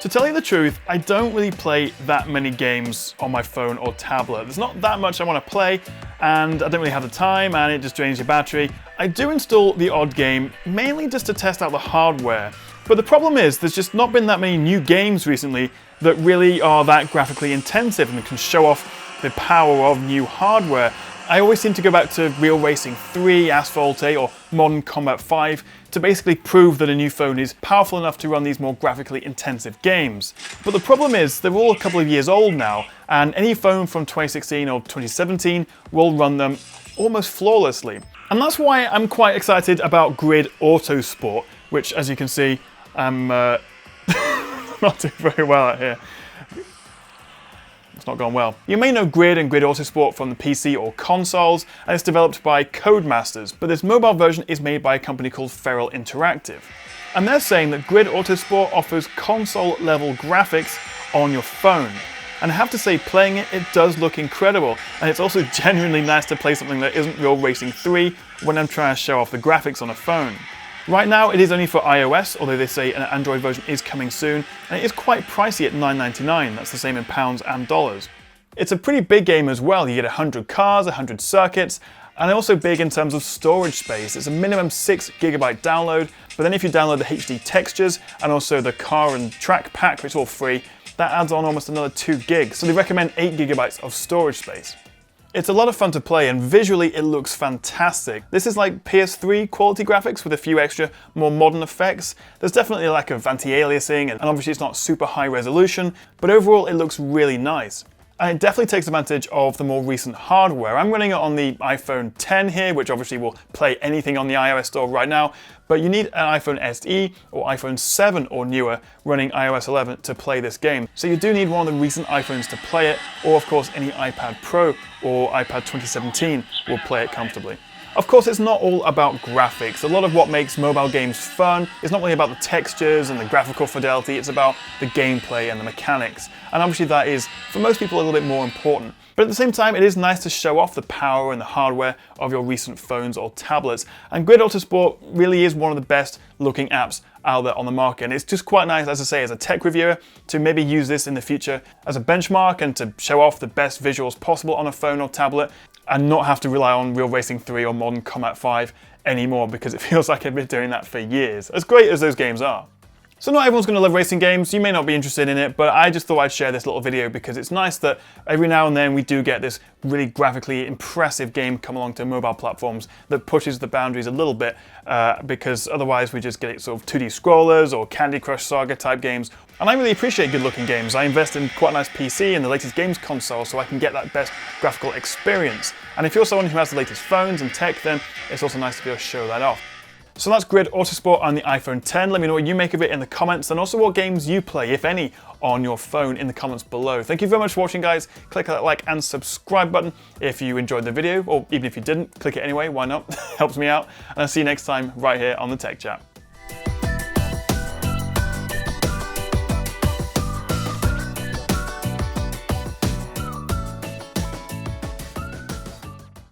To tell you the truth, I don't really play that many games on my phone or tablet. There's not that much I want to play, and I don't really have the time, and it just drains your battery. I do install the odd game, mainly just to test out the hardware. But the problem is, there's just not been that many new games recently that really are that graphically intensive and can show off the power of new hardware. I always seem to go back to Real Racing 3, Asphalt 8, or Modern Combat 5 to basically prove that a new phone is powerful enough to run these more graphically intensive games. But the problem is, they're all a couple of years old now, and any phone from 2016 or 2017 will run them almost flawlessly. And that's why I'm quite excited about Grid Autosport, which, as you can see, I'm not doing very well out here. It's not gone well. You may know Grid and Grid Autosport from the PC or consoles, and it's developed by Codemasters, but this mobile version is made by a company called Feral Interactive. And they're saying that Grid Autosport offers console-level graphics on your phone. And I have to say, playing it does look incredible, and it's also genuinely nice to play something that isn't Real Racing 3 when I'm trying to show off the graphics on a phone. Right now, it is only for iOS, although they say an Android version is coming soon, and it is quite pricey at $9.99, that's the same in pounds and dollars. It's a pretty big game as well. You get 100 cars, 100 circuits, and also big in terms of storage space. It's a minimum 6 GB download, but then if you download the HD textures and also the car and track pack, which is all free, that adds on almost another 2 gigs, so they recommend 8 GB of storage space. It's a lot of fun to play, and visually it looks fantastic. This is like PS3 quality graphics with a few extra, more modern effects. There's definitely a lack of anti-aliasing, and obviously it's not super high resolution, but overall it looks really nice. And it definitely takes advantage of the more recent hardware. I'm running it on the iPhone X here, which obviously will play anything on the iOS store right now, but you need an iPhone SE or iPhone 7 or newer running iOS 11 to play this game. So you do need one of the recent iPhones to play it, or of course any iPad Pro or iPad 2017 will play it comfortably. Of course, it's not all about graphics. A lot of what makes mobile games fun is not really about the textures and the graphical fidelity, it's about the gameplay and the mechanics. And obviously that is, for most people, a little bit more important. But at the same time, it is nice to show off the power and the hardware of your recent phones or tablets. And Grid Autosport really is one of the best looking apps out there on the market. And it's just quite nice, as I say, as a tech reviewer, to maybe use this in the future as a benchmark and to show off the best visuals possible on a phone or tablet, and not have to rely on Real Racing 3 or Modern Combat 5 anymore, because it feels like I've been doing that for years, as great as those games are. So not everyone's going to love racing games, you may not be interested in it, but I just thought I'd share this little video because it's nice that every now and then we do get this really graphically impressive game come along to mobile platforms that pushes the boundaries a little bit, because otherwise we just get sort of 2D scrollers or Candy Crush Saga type games. And I really appreciate good looking games. I invest in quite a nice PC and the latest games console so I can get that best graphical experience. And if you're someone who has the latest phones and tech, then it's also nice to be able to show that off. So that's Grid Autosport on the iPhone X. Let me know what you make of it in the comments, and also what games you play, if any, on your phone in the comments below. Thank you very much for watching, guys. Click that like and subscribe button if you enjoyed the video, or even if you didn't, click it anyway, why not? Helps me out. And I'll see you next time right here on the Tech Chat.